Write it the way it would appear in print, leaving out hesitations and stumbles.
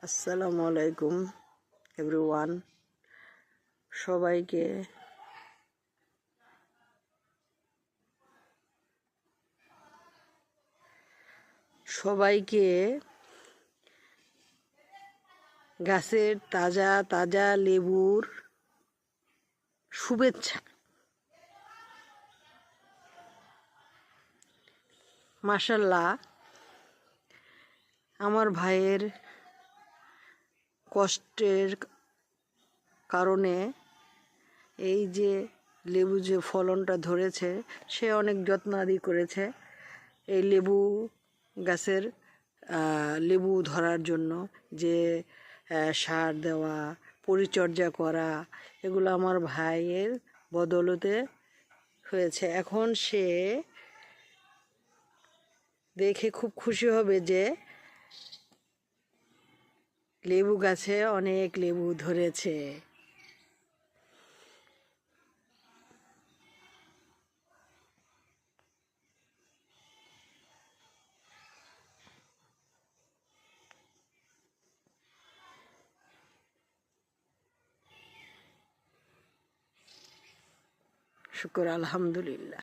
আসসালামু আলাইকুম এভরিওয়ান। সবাইকে সবাইকে গাছের তাজা তাজা লেবুর শুভেচ্ছা। মাশাআল্লাহ, আমার ভাইয়ের কষ্টের কারণে এই যে লেবু যে ফলনটা ধরেছে, সে অনেক যত্নাদি করেছে এই লেবু গাছের লেবু ধরার জন্য। যে সার দেওয়া, পরিচর্যা করা, এগুলো আমার ভাইয়ের বদৌলতে হয়েছে। এখন সে দেখে খুব খুশি হবে যে লেবু গাছে অনেক লেবু ধরেছে। শুকর আলহামদুলিল্লাহ।